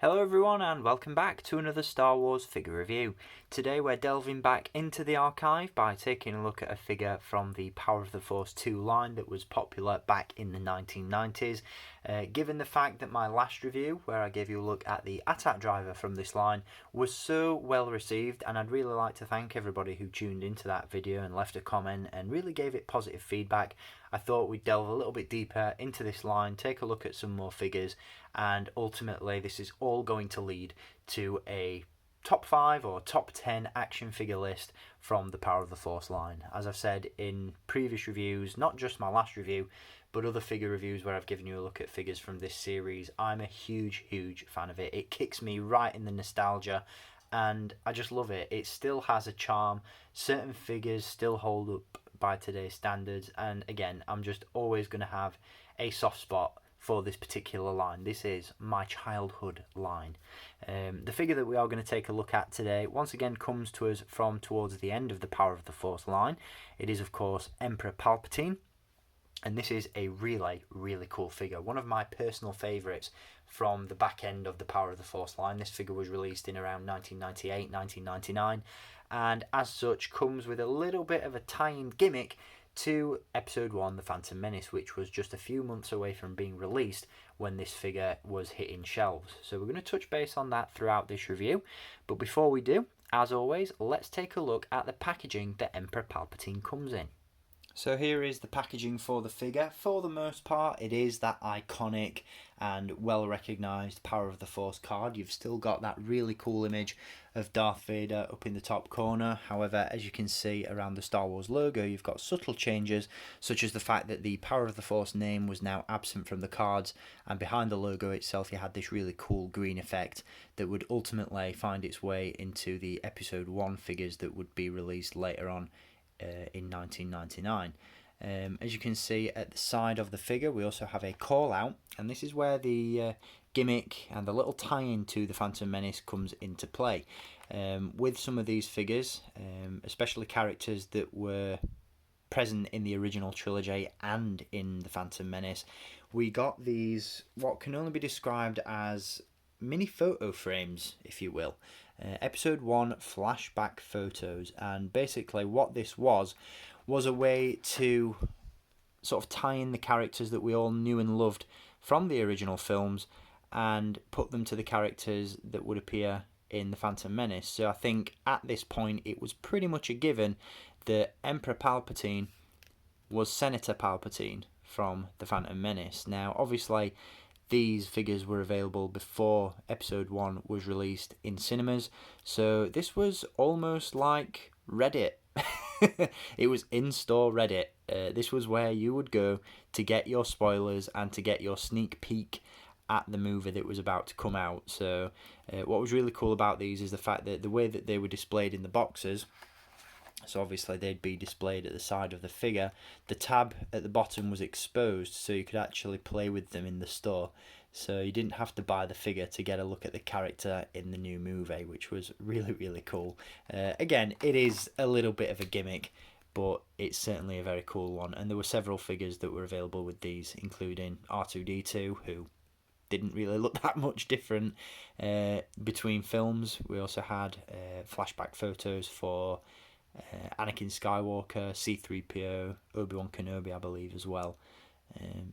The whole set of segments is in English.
Hello everyone and welcome back to another Star Wars figure review. Today we're delving back into the archive by taking a look at a figure from the Power of the Force 2 line that was popular back in the 1990s. Given the fact that my last review, where I gave you a look at the AT-AT driver from this line, was so well received, and I'd really like to thank everybody who tuned into that video and left a comment and really gave it positive feedback, I thought we'd delve a little bit deeper into this line, take a look at some more figures, and ultimately this is all going to lead to a top 5 or top 10 action figure list from the Power of the Force line. As I've said in previous reviews, not just my last review, but other figure reviews where I've given you a look at figures from this series, I'm a huge fan of it. It kicks me right in the nostalgia and I just love it. It still has a charm. Certain figures still hold up by today's standards, and again, I'm just always going to have a soft spot for this particular line. This is my childhood line. The figure that we are going to take a look at today once again comes to us from towards the end of the Power of the Force line. It is of course Emperor Palpatine, and this is a really cool figure, one of my personal favourites from the back end of the Power of the Force line. This figure was released in around 1998, 1999, and as such comes with a little bit of a tie-in gimmick to Episode 1, The Phantom Menace, which was just a few months away from being released when this figure was hitting shelves. So we're going to touch base on that throughout this review, but before we do, as always, let's take a look at the packaging that Emperor Palpatine comes in. So here is the packaging for the figure. For the most part, it is that iconic and well recognised Power of the Force card. You've still got that really cool image of Darth Vader up in the top corner. However, as you can see around the Star Wars logo, you've got subtle changes, such as the fact that the Power of the Force name was now absent from the cards, and behind the logo itself you had this really cool green effect that would ultimately find its way into the Episode 1 figures that would be released later on in 1999. As you can see at the side of the figure, we also have a call out, and this is where the gimmick and the little tie-in to the Phantom Menace comes into play. With some of these figures, especially characters that were present in the original trilogy and in the Phantom Menace, we got these what can only be described as mini photo frames, if you will. Episode 1 flashback photos, and basically what this was a way to sort of tie in the characters that we all knew and loved from the original films and put them to the characters that would appear in the Phantom Menace. So I think at this point it was pretty much a given that Emperor Palpatine was Senator Palpatine from the Phantom Menace. Now obviously these figures were available before Episode 1 was released in cinemas, so this was almost like Reddit. It was in-store Reddit. This was where you would go to get your spoilers and to get your sneak peek at the movie that was about to come out. So what was really cool about these is the fact that the way that they were displayed in the boxes, so obviously they'd be displayed at the side of the figure, the tab at the bottom was exposed so you could actually play with them in the store. So you didn't have to buy the figure to get a look at the character in the new movie, which was really cool. Again, it is a little bit of a gimmick, but it's certainly a very cool one. And there were several figures that were available with these, including R2-D2, who didn't really look that much different between films. We also had flashback photos for Anakin Skywalker, C-3PO, Obi-Wan Kenobi, I believe, as well.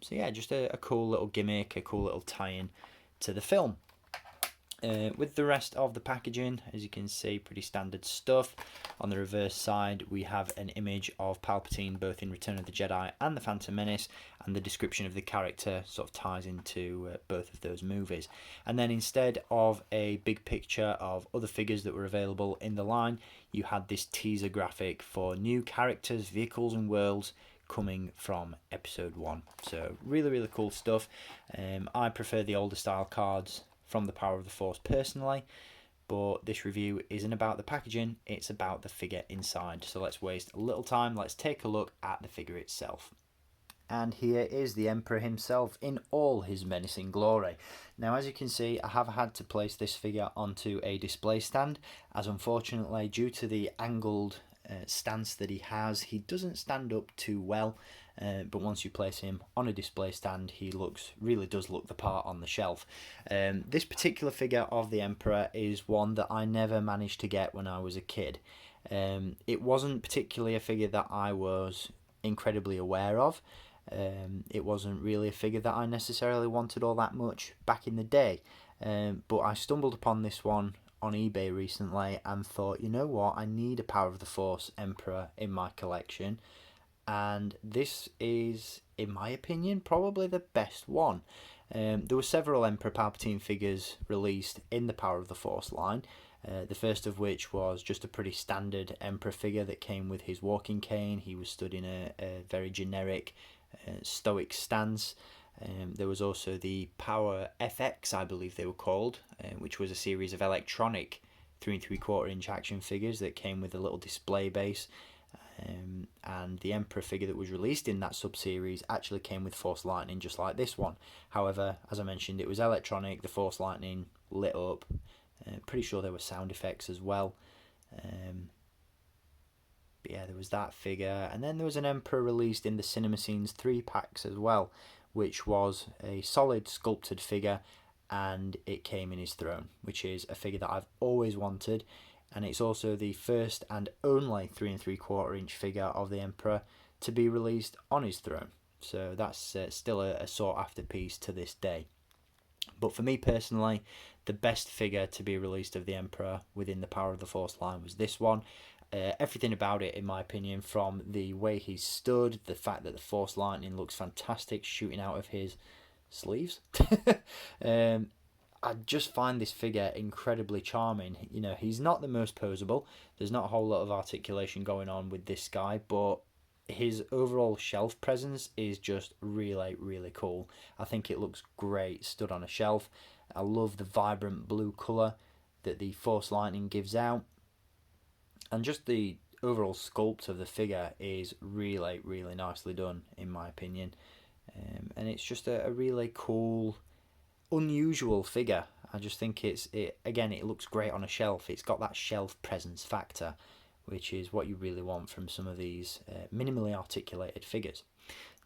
So yeah, just a cool little gimmick, a cool little tie-in to the film. With the rest of the packaging, as you can see, pretty standard stuff. On the reverse side, we have an image of Palpatine both in Return of the Jedi and the Phantom Menace, and the description of the character sort of ties into both of those movies. And then instead of a big picture of other figures that were available in the line, you had this teaser graphic for new characters, vehicles and worlds coming from Episode 1. So really cool stuff. I prefer the older style cards from the Power of the Force personally, but this review isn't about the packaging, it's about the figure inside. So let's waste a little time, let's take a look at the figure itself. And here is the Emperor himself in all his menacing glory. Now as you can see, I have had to place this figure onto a display stand, as unfortunately due to the angled stance that he has, he doesn't stand up too well. but once you place him on a display stand, he really does look the part on the shelf. This particular figure of the Emperor is one that I never managed to get when I was a kid. It wasn't particularly a figure that I was incredibly aware of. It wasn't really a figure that I necessarily wanted all that much back in the day. But I stumbled upon this one on eBay recently and thought, you know what, I need a Power of the Force Emperor in my collection. And this is, in my opinion, probably the best one. There were several Emperor Palpatine figures released in the Power of the Force line. The first of which was just a pretty standard Emperor figure that came with his walking cane. He was stood in a very generic stoic stance. There was also the Power FX, I believe they were called, which was a series of electronic 3 3/4 inch action figures that came with a little display base. And the Emperor figure that was released in that sub-series actually came with Force Lightning, just like this one. However, as I mentioned, it was electronic, the Force Lightning lit up. Pretty sure there were sound effects as well. But yeah, there was that figure. And then there was an Emperor released in the Cinema Scenes 3 packs as well, which was a solid sculpted figure, and it came in his throne, which is a figure that I've always wanted. And it's also the first and only 3 3/4 inch figure of the Emperor to be released on his throne. So that's still a sought after piece to this day. But for me personally, the best figure to be released of the Emperor within the Power of the Force line was this one. Everything about it, in my opinion, from the way he's stood, the fact that the Force Lightning looks fantastic shooting out of his sleeves. I just find this figure incredibly charming. You know, he's not the most poseable. There's not a whole lot of articulation going on with this guy, but his overall shelf presence is just really, really cool. I think it looks great stood on a shelf. I love the vibrant blue colour that the Force Lightning gives out. And just the overall sculpt of the figure is really, really nicely done, in my opinion. And it's just a really cool, unusual figure. I just think it looks great on a shelf. It's got that shelf presence factor, which is what you really want from some of these minimally articulated figures.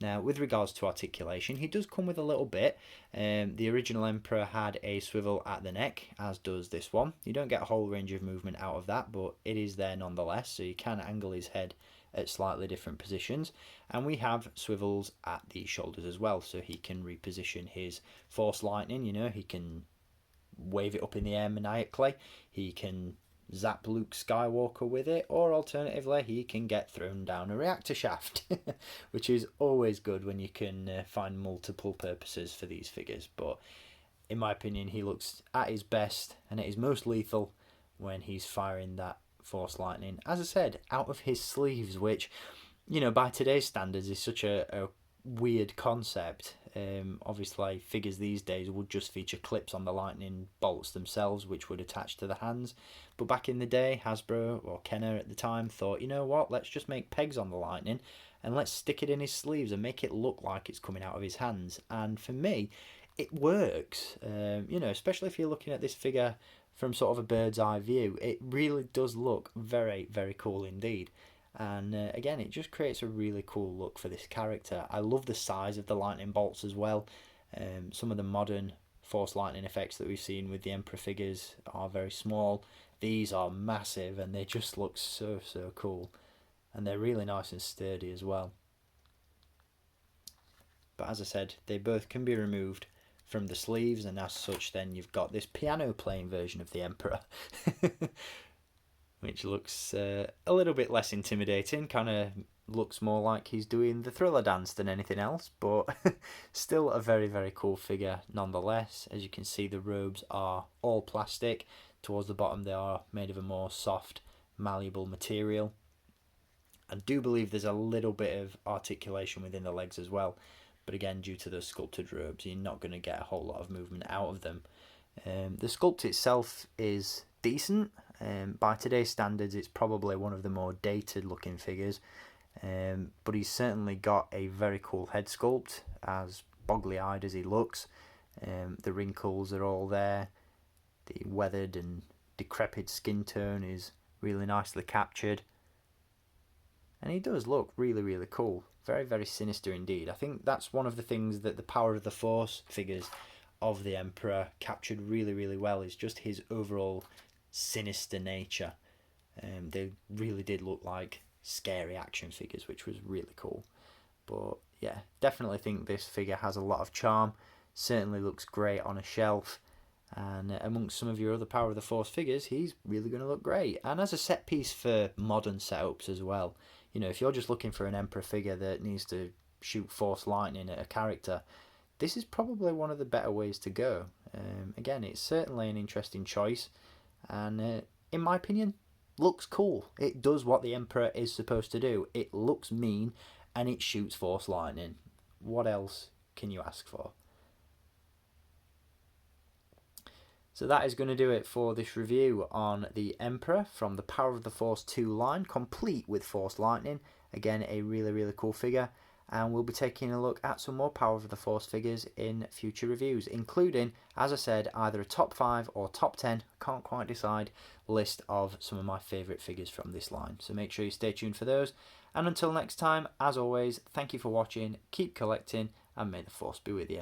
Now, with regards to articulation, he does come with a little bit. The original Emperor had a swivel at the neck, as does this one. You don't get a whole range of movement out of that, but it is there nonetheless, so you can angle his head at slightly different positions. And we have swivels at the shoulders as well, so he can reposition his Force Lightning. You know, he can wave it up in the air maniacally. He can zap Luke Skywalker with it, or alternatively he can get thrown down a reactor shaft, which is always good when you can find multiple purposes for these figures. But in my opinion, he looks at his best and at his most lethal when he's firing that Force Lightning, as I said, out of his sleeves, which, you know, by today's standards is such a weird concept. Obviously figures these days would just feature clips on the lightning bolts themselves, which would attach to the hands, but back in the day, Hasbro, or Kenner at the time, thought, you know what, let's just make pegs on the lightning and let's stick it in his sleeves and make it look like it's coming out of his hands. And for me, it works. You know, especially if you're looking at this figure from sort of a bird's eye view, it really does look very, very cool indeed. And again, it just creates a really cool look for this character. I love the size of the lightning bolts as well. Some of the modern Force Lightning effects that we've seen with the Emperor figures are very small. These are massive and they just look so, so cool. And they're really nice and sturdy as well. But as I said, they both can be removed from the sleeves, and as such then you've got this piano playing version of the Emperor. Which looks a little bit less intimidating, kind of looks more like he's doing the Thriller dance than anything else, but still a very, very cool figure nonetheless. As you can see, the robes are all plastic. Towards the bottom they are made of a more soft, malleable material. I do believe there's a little bit of articulation within the legs as well, but again, due to those sculpted robes, you're not going to get a whole lot of movement out of them. The sculpt itself is decent. By today's standards, it's probably one of the more dated looking figures, but he's certainly got a very cool head sculpt, as boggly eyed as he looks. The wrinkles are all there, the weathered and decrepit skin tone is really nicely captured, and he does look really, really cool. Very, very sinister indeed. I think that's one of the things that the Power of the Force figures of the Emperor captured really, really well, is just his overall sinister nature. They really did look like scary action figures, which was really cool. But yeah, definitely think this figure has a lot of charm. Certainly looks great on a shelf. And amongst some of your other Power of the Force figures, he's really going to look great. And as a set piece for modern setups as well. You know, if you're just looking for an Emperor figure that needs to shoot Force lightning at a character, this is probably one of the better ways to go. Again, it's certainly an interesting choice. And in my opinion, looks cool. It does what the Emperor is supposed to do. It looks mean and it shoots Force lightning. What else can you ask for? So that is going to do it for this review on the Emperor from the Power of the Force 2 line, complete with Force Lightning. Again, a really, really cool figure. And we'll be taking a look at some more Power of the Force figures in future reviews, including, as I said, either a top 5 or top 10, can't quite decide, list of some of my favourite figures from this line. So make sure you stay tuned for those. And until next time, as always, thank you for watching, keep collecting, and may the Force be with you.